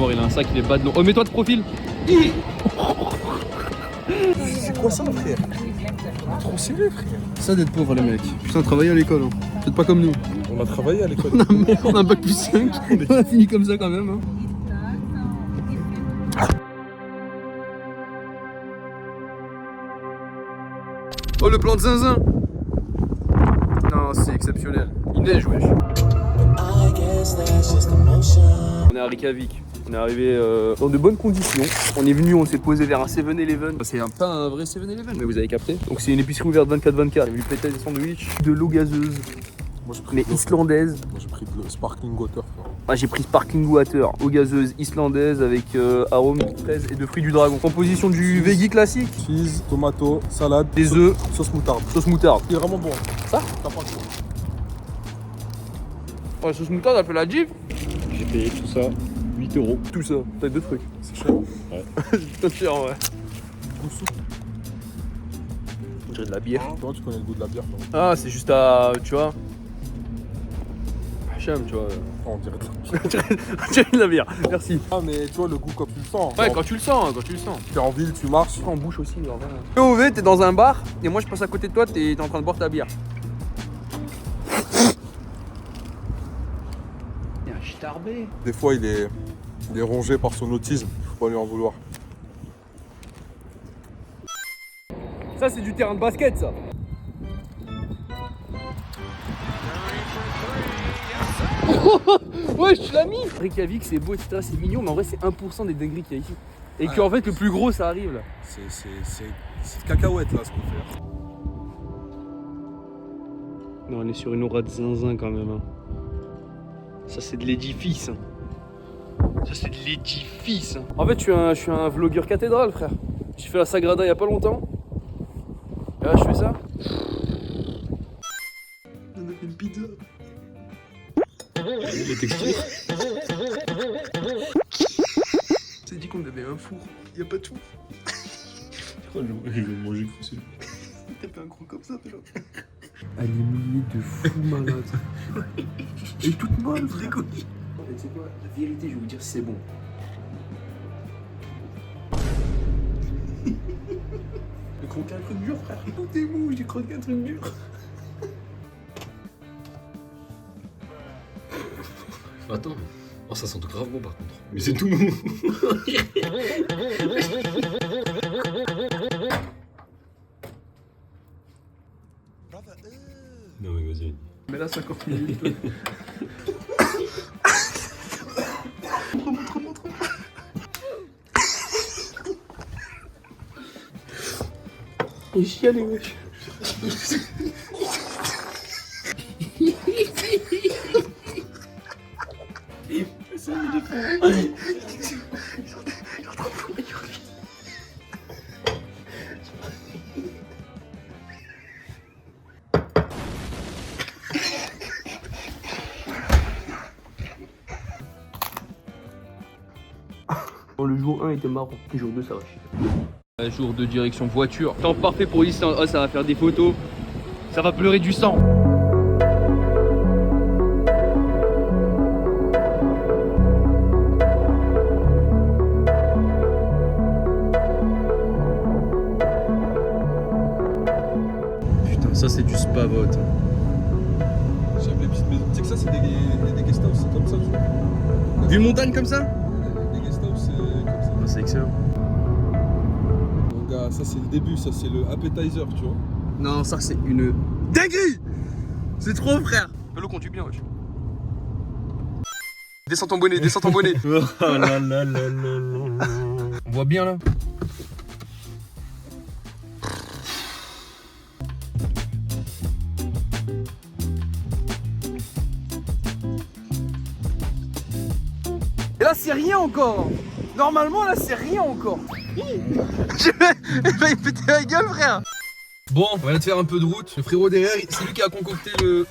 mort, il a un sac, il est pas de l'eau. Oh, mets-toi de profil. C'est quoi ça, frère? Trop sérieux, frère. Ça d'être pauvre, les mecs. Putain, travailler à l'école. Hein. Peut-être pas comme nous. On a travaillé à l'école. On a un bac plus 5. On a fini comme ça quand même. Hein. Oh, le plan de zinzin. Non, c'est exceptionnel. Il neige, wesh. On est à Reykjavik. On est arrivé dans de bonnes conditions. On est venu, on s'est posé vers un 7-Eleven. C'est pas un vrai 7-Eleven, mais vous avez capté. Donc c'est une épicerie ouverte 24/24. J'ai voulu péter des sandwichs, de l'eau gazeuse, Moi, j'ai pris mais de l'eau, islandaise. Moi j'ai pris de l'eau sparkling water. Moi j'ai pris sparkling water, eau gazeuse islandaise avec arôme de fraise et de fruits du dragon. Composition du veggie classique. Cheese, tomato, salade, Des œufs, sauce moutarde. sauce moutarde. C'est vraiment bon. Ça T'as pas le choix. Oh, la sauce moutarde, elle fait la gif. J'ai payé tout ça 8 €. Tout ça, t'as deux trucs. C'est cher. C'est cher, ouais. Goût soupe. On dirait de la bière. Toi, tu connais le goût de la bière, toi. Ah, c'est juste à. Tu vois. J'aime, tu vois. On dirait de la On dirait de la bière, merci. Ah, mais tu vois, le goût quand tu le sens. Ouais, Genre, quand tu le sens, quand tu le sens. t'es en ville, tu marches. En bouche aussi, genre. OV, t'es dans un bar, et moi je passe à côté de toi, t'es en train de boire ta bière. Il y a un starbé. Des fois, il est rongé par son autisme. Faut pas lui en vouloir. Ça, c'est du terrain de basket, ça. Ouais, je l'ai mis. Reykjavik, c'est beau, etc. C'est mignon, mais en vrai, c'est 1% des dingueries qu'il y a ici. Et qu'en fait, le plus gros, ça arrive là. C'est cacahuète là ce qu'on fait. Non, on est sur une aura de zinzin quand même. Hein. Ça, c'est de l'édifice. Hein. Ça, c'est de l'édifice. Hein. En fait, je suis un vlogueur cathédrale, frère. J'ai fait la Sagrada il y a pas longtemps. Et là, je fais ça. On a fait une pizza. Les textures. C'est dit qu'on avait un four. Il n'y a pas de four. Je vais manger comme ça. T'as fait un gros comme ça, déjà. Elle est mouillée de fou malade. Elle est toute molle, frère. Tu sais quoi, la vérité, je vais vous dire, c'est bon. J'ai croqué un truc dur, frère. Tout est mou, j'ai croqué un truc dur. Attends. Oh, ça sent grave bon par contre. Mais c'est tout mou. Non mais vas-y. Mais là, 50 minutes. Montre. Et chialé, wesh. Bon, le jour 1 était marrant, le jour 2 ça va chier. Jour de direction voiture. Temps parfait pour l'Islande. Oh, ça va faire des photos. Ça va pleurer du sang. Putain, ça c'est du spavot. J'aime les petites maisons. Tu sais que ça, c'est des guest house, c'est comme ça, tu vois. Vue montagne comme ça? Les guest house, c'est comme ça. Oh, c'est excellent. Donc, gars, ça, c'est le début, ça, c'est le appetizer, tu vois. Non, ça c'est une dinguerie. C'est trop, frère. Pelo conduit bien, wesh. Descends ton bonnet, descends ton bonnet. Oh là là là là là. On voit bien là. Et là c'est rien encore. Normalement là c'est rien encore. Je vais péter la gueule, frère. Bon, on va te faire un peu de route. Le frérot derrière, c'est lui qui a concocté le...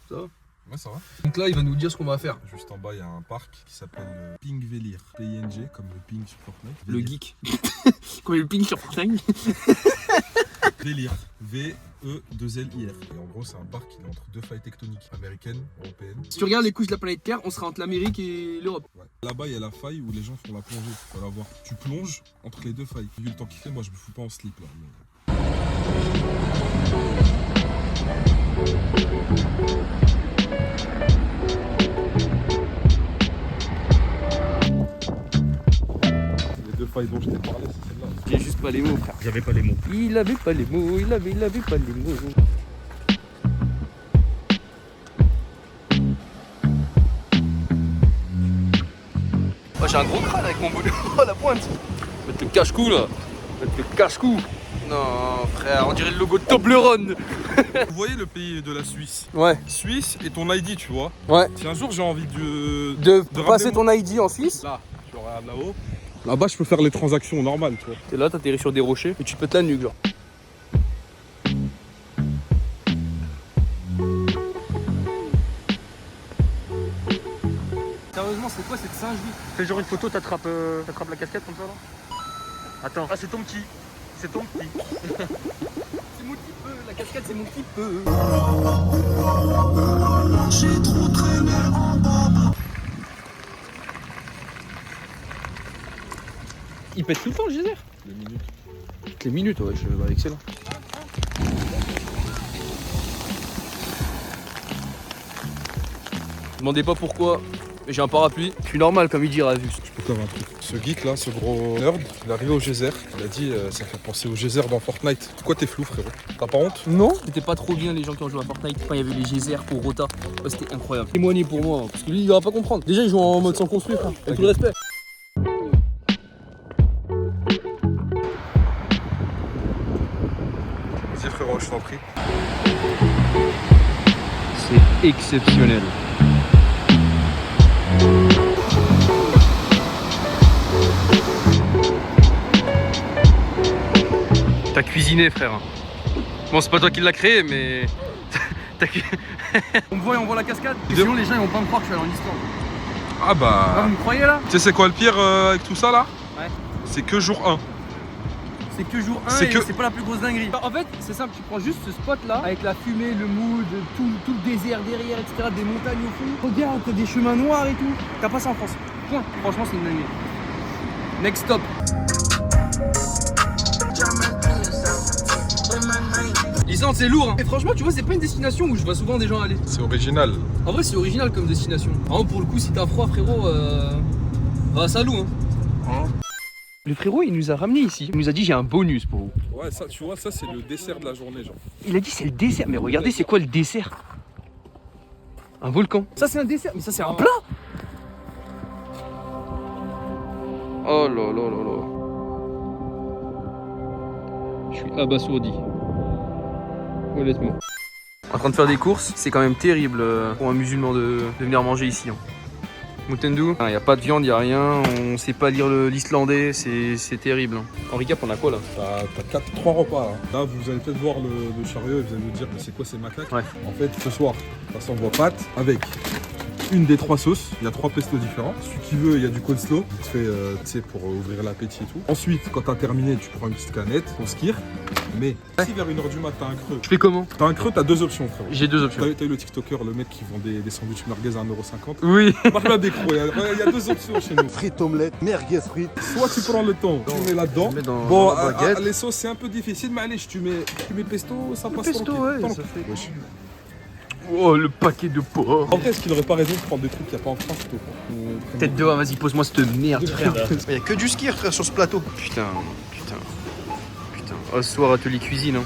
Ça va? Ouais, ça va. Donc là il va nous dire ce qu'on va faire. Juste en bas, il y a un parc qui s'appelle Ping Velir. PING, comme le ping sur Fortnite. Le Velir. geek. Comme le ping sur Fortnite. Délire. V-E-2-L-I-R. Et en gros, c'est un parc qui est entre deux failles tectoniques, américaines, européennes. Si tu regardes les couches de la planète Terre, on sera entre l'Amérique et l'Europe. Ouais. Là-bas, il y a la faille où les gens font la plongée. Tu vas la voir. Tu plonges entre les deux failles. Vu le temps qu'il fait, moi, je me fous pas en slip là. Les deux failles dont je t'ai parlé, c'est celle-là. J'ai juste pas les mots, frère. J'avais pas les mots. Il avait pas les mots, il avait pas les mots. Oh, j'ai un gros crâne avec mon boulot. Oh la pointe. Mettre le cache-cou là. Mettre le cache-cou. Non frère, on dirait le logo de Toblerone. Vous voyez le pays de la Suisse? Ouais. Suisse et ton ID, tu vois. Ouais. Si un jour j'ai envie De passer ramener ton ID en Suisse. Là, tu regardes là-haut. Là-bas, je peux faire les transactions normales, tu vois. T'es là, t'atterris sur des rochers et tu te pètes la nuque genre. Sérieusement, c'est quoi cette singerie? Fais genre une photo, t'attrapes la casquette comme ça là. Attends, ah c'est ton petit. C'est ton petit. C'est mon petit peu, la cascade c'est mon petit peu. Il pète tout le temps le geyser. Les minutes. Les minutes, ouais, excellent. Demandez pas pourquoi, mais j'ai un parapluie. Je suis normal comme il dit Ravus. Encore un truc. Ce geek là, ce gros nerd, il est arrivé au geyser. Il a dit ça fait penser au geyser dans Fortnite. Pourquoi t'es flou, frérot? T'as pas honte? Non, c'était pas trop bien les gens qui ont joué à Fortnite quand il y avait les geysers pour Rota. Ouais, c'était incroyable. Témoignez pour moi, hein, parce que lui il va pas comprendre. Déjà il joue en mode sans construire, frère. Avec tout le respect. Vas-y, frérot, je t'en prie. C'est exceptionnel. T'as cuisiné, frère. Bon, c'est pas toi qui l'as créé, mais. On me voit et on voit la cascade. Sinon, les gens ils vont pas me croire que je suis allé en Islande. Ah Ah, bah. vous me croyez là? Tu sais, c'est quoi le pire avec tout ça là? Ouais. C'est que jour 1. C'est que jour 1 C'est et que- c'est pas la plus grosse dinguerie. En fait, c'est simple, tu prends juste ce spot là, avec la fumée, le mood, tout le désert derrière, etc., des montagnes au fond. Regarde, t'as des chemins noirs et tout. T'as pas ça en France. Point. Franchement, c'est une dinguerie. Next stop. L'Islande, c'est lourd. Hein. Et franchement, tu vois, c'est pas une destination où je vois souvent des gens aller. C'est original. En vrai, c'est original comme destination. Vraiment, pour le coup, si t'as froid, frérot, va à Salou. Hein. Le frérot, il nous a ramené ici. Il nous a dit j'ai un bonus pour vous. Ouais, ça, tu vois, ça c'est le dessert de la journée, genre. Il a dit c'est le dessert. Mais regardez, c'est quoi le dessert? Un volcan. Ça, c'est un dessert. Mais ça, c'est un plat. Oh là là là là. Je suis abasourdi. Honnêtement. En train de faire des courses, c'est quand même terrible pour un musulman de venir manger ici. Hein. Moutendu, il n'y a pas de viande, il n'y a rien, on sait pas lire l'islandais, c'est terrible. Hein. En recap, on a quoi là? T'as 3 repas là. Là, vous allez peut-être voir le chariot et vous allez nous dire mais c'est quoi ces macaques? Ouais. En fait, ce soir, ça s'envoie pâtes avec une des 3 sauces. Il y a 3 pestos différents. Celui qui veut, il y a du coleslaw. Tu fais, tu sais, pour ouvrir l'appétit et tout. Ensuite, quand t'as terminé, tu prends une petite canette pour skir. Mais si vers 1h du mat, t'as un creux. Je fais comment? T'as un creux, t'as 2 options, frérot. J'ai 2 options. T'as eu le TikToker, le mec qui vend des sandwichs merguez à 1,50 €. Oui. Marque là des crocs, il y a 2 options chez nous. Frites, omelettes, merguez frites. Soit tu prends le temps, tu mets là-dedans. Tu mets dans Bon, la baguette. les sauces c'est un peu difficile, mais allez, tu mets pesto, ça passe Pesto, tranquille. ouais, Tant ça pis. fait. Wesh. Oh, le paquet de porc. En vrai, est-ce qu'il aurait pas raison de prendre des trucs qu'il n'y a pas en France plutôt Tête de haut, vas-y, pose-moi cette merde, frère. Il y a que du skier, frère, sur ce plateau. Putain. Oh, ce soir, atelier cuisine. Hein.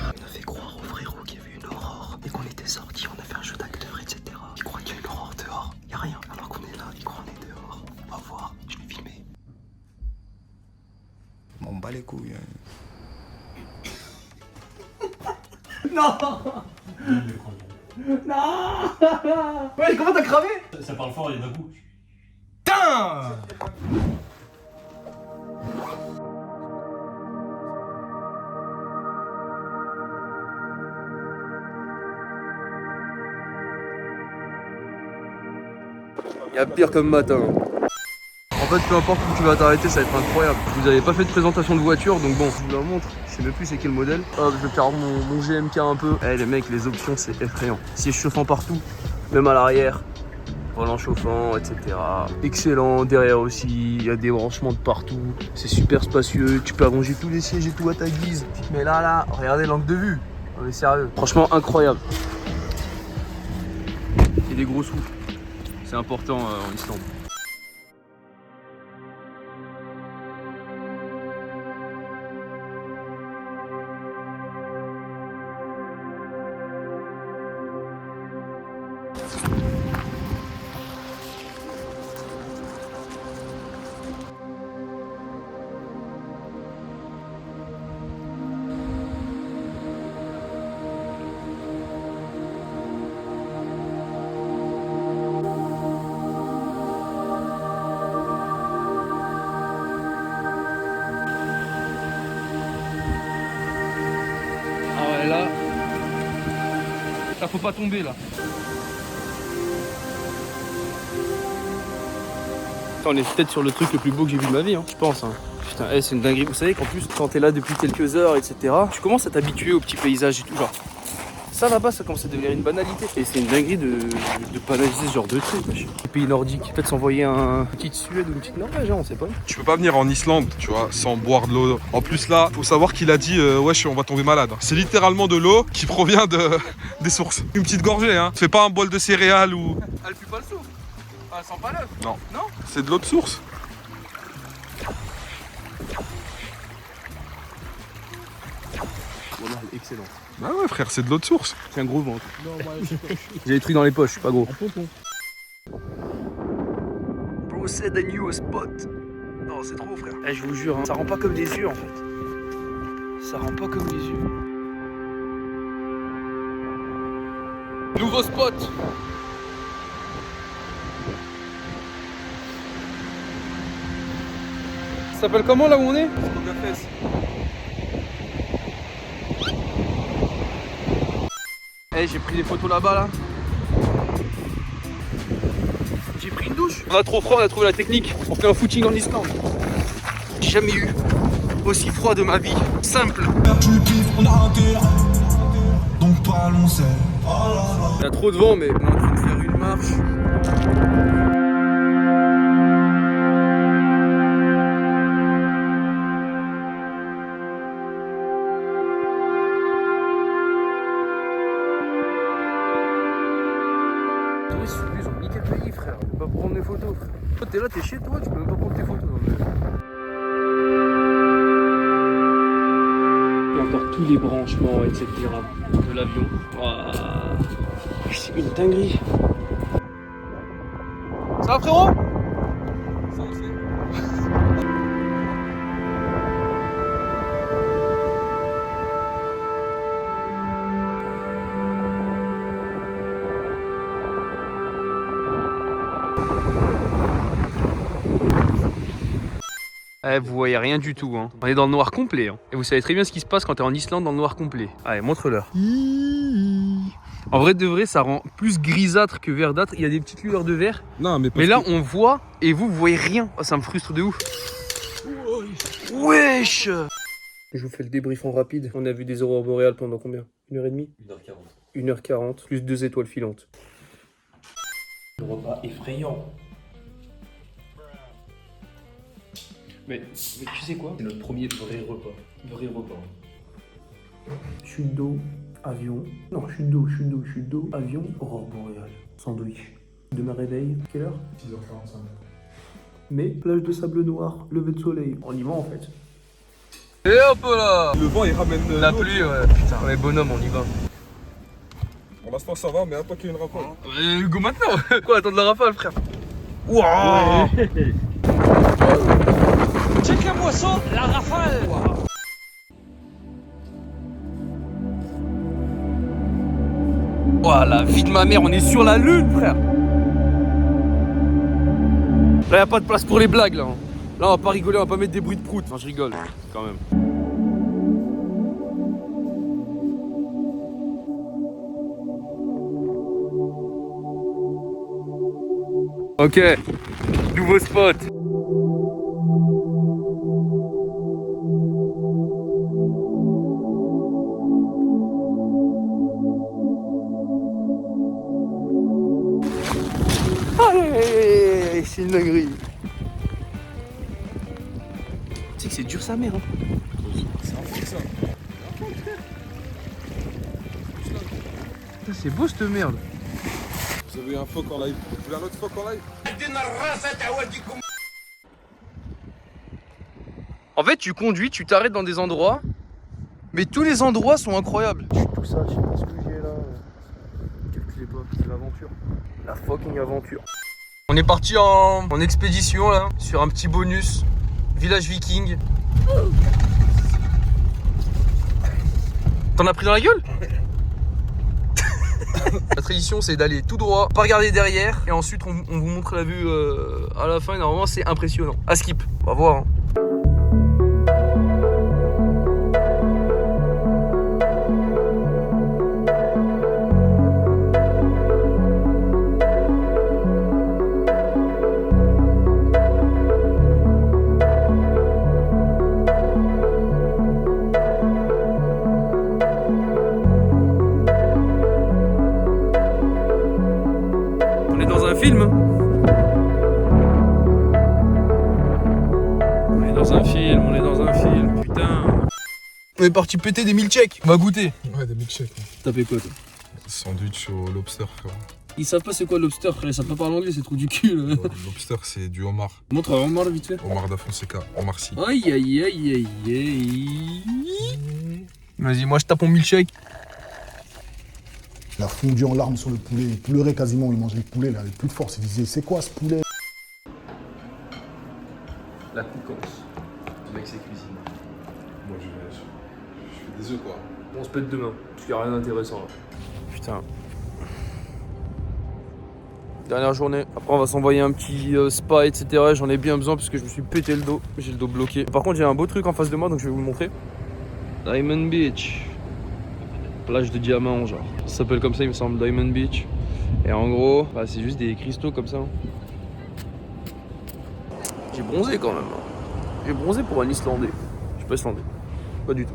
On a fait croire au frérot qu'il y avait une aurore et qu'on était sortis, on a fait un jeu d'acteurs, etc. Il croit qu'il y a une aurore dehors. Il n'y a rien, alors qu'on est là, il croit qu'on est dehors. On va voir, je vais filmer. On bat les couilles. Ouais, comment t'as cramé? Ça parle fort, il y en a beaucoup. Putain! Il y a pire comme matin. En fait, peu importe où tu vas t'arrêter, ça va être incroyable. Vous avez pas fait de présentation de voiture, donc bon, je vous la montre. Je sais même plus c'est quel modèle. Hop, je vais faire mon GMK un peu. Eh les mecs, les options, c'est effrayant. Siège chauffant partout, même à l'arrière. Volant chauffant, etc. Excellent, derrière aussi, il y a des branchements de partout. C'est super spacieux, tu peux allonger tous les sièges et tout à ta guise. Mais là, regardez l'angle de vue. On est sérieux. Franchement, incroyable. Et des gros sous. C'est important en Islande. Là, faut pas tomber là. On est peut-être sur le truc le plus beau que j'ai vu de ma vie, hein, je pense. Hein. Putain, c'est une dinguerie. Vous savez qu'en plus, quand t'es là depuis quelques heures, etc., tu commences à t'habituer aux petits paysages et tout. Genre, ça là-bas, ça commence à devenir une banalité. Et c'est une dinguerie de banaliser ce genre de truc. Les pays nordiques, peut-être s'envoyer une petite Suède ou une petite Norvège, hein, on sait pas. Tu peux pas venir en Islande, tu vois, sans boire de l'eau. En plus là, faut savoir qu'il a dit wesh, on va tomber malade. C'est littéralement de l'eau qui provient des sources. Une petite gorgée, hein. Fais pas un bol de céréales ou. Elle pue pas le souffle. Elle sent pas l'œuf. Non. Non. C'est de l'eau de source. Voilà, excellent. Bah ouais frère, c'est de l'eau de source. J'ai un gros ventre. J'ai des trucs dans les poches, je suis pas gros. Bro said I knew a spot. Non, c'est trop frère. Eh, je vous jure, hein, ça rend pas comme des yeux en fait. Ça rend pas comme des yeux. Nouveau spot. Ça s'appelle comment là où on est? Eh, j'ai pris des photos là-bas là. J'ai pris une douche. On a trop froid, on a trouvé la technique. On fait un footing en Islande. J'ai jamais eu aussi froid de ma vie. Simple. Il y a trop de vent, mais on est en train de faire une marche. Ils ont niqué le pays, frère. Tu peux pas prendre des photos, frère. Toi, t'es là, t'es chez toi, tu peux même pas prendre tes photos. Il y a encore tous les branchements, etc. de l'avion. Waouh. C'est une dinguerie. Ça va, frérot? Ça aussi. Eh, vous voyez rien du tout, hein. On est dans le noir complet, hein. Et vous savez très bien ce qui se passe quand t'es en Islande dans le noir complet. Allez, montre-leur. En vrai de vrai, ça rend plus grisâtre que verdâtre. Il y a des petites lueurs de vert. Non, mais là, on voit et vous voyez rien. Oh, ça me frustre de ouf. Wesh! Je vous fais le débrief en rapide. On a vu des aurores boréales pendant combien? 1h30? 1h40. 1h40, plus 2 étoiles filantes. Le repas effrayant. Mais tu sais quoi? C'est notre premier vrai repas. Vrai repas. Chute d'eau, avion. Non, chute d'eau, avion, aurore boréale. Sandwich. Demain réveil, quelle heure? 6h45. Mais plage de sable noir, lever de soleil. On y va en fait. Et hop là! Le vent il ramène La l'eau. pluie, ouais. Putain, ouais, bonhomme, on y va. Pour l'instant ça va, mais attends qu'il y ait une rafale. Go maintenant! Quoi, attendre la rafale, frère? Wouah! Check la moisson, la rafale. Ouah, la vie de ma mère, on est sur la lune, frère! Là, y a pas de place pour les blagues, là. Là, on va pas rigoler, on va pas mettre des bruits de prout. Enfin, je rigole, quand même. Ok, nouveau spot. c'est une dinguerie. Tu sais que c'est dur sa mère. Hein. C'est un truc ça. Putain, c'est beau cette merde. Vous avez un phoque en live. Vous voulez un autre phoque en live? En fait, tu conduis, tu t'arrêtes dans des endroits, mais tous les endroits sont incroyables. Je suis tout ça, je sais pas ce que j'ai là. Calculez pas, c'est l'aventure. La fucking aventure. On est parti en expédition là, sur un petit bonus. Village viking. T'en as pris dans la gueule? La tradition c'est d'aller tout droit, pas regarder derrière, et ensuite on vous montre la vue à la fin, et normalement c'est impressionnant. À skip, on va voir. Hein. On est dans un film. On est dans un film, on est dans un film, putain. On est parti péter des milkshakes. On va goûter. Ouais, des milkshakes. T'as fait quoi toi? Sandwich au lobster, frère. Ils savent pas c'est quoi le lobster, frère, ils savent pas parler anglais, c'est trop du cul. Là. Ouais, le lobster, c'est du homard. Montre un homard vite fait. Homard da Fonseca, homard si. Aïe aïe aïe aïe aïe. Vas-y, moi je tape mon milkshake. Il a fondu en larmes sur le poulet, il pleurait quasiment, il mangeait le poulet, il avait plus de force, il disait c'est quoi ce poulet? La coucance. Le mec c'est cuisine. Moi, je fais des œufs, quoi. On se pète demain, parce qu'il n'y a rien d'intéressant là. Putain. Dernière journée. Après on va s'envoyer un petit spa, etc. J'en ai bien besoin parce que je me suis pété le dos. J'ai le dos bloqué. Par contre j'ai un beau truc en face de moi, donc je vais vous le montrer. Diamond Beach. Plage de diamants genre. Ça s'appelle comme ça il me semble, Diamond Beach. Et en gros, bah, c'est juste des cristaux comme ça. J'ai bronzé quand même. J'ai bronzé pour un Islandais. Je suis pas Islandais. Pas du tout.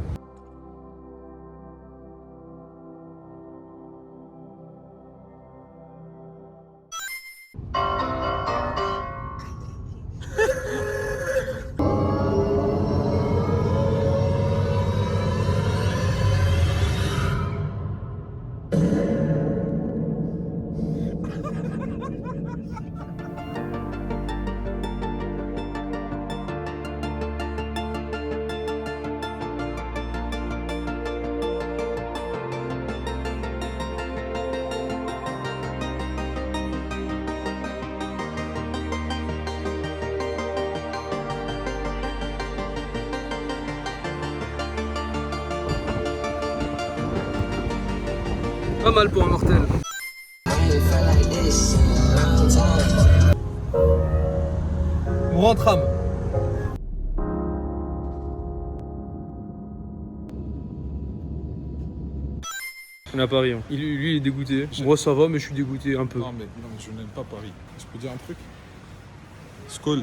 Pas mal pour un mortel. On rentre âme. On est à Paris. Hein. Lui il est dégoûté. Moi ça va mais je suis dégoûté un peu. Non mais je n'aime pas Paris. Je peux dire un truc? Skol.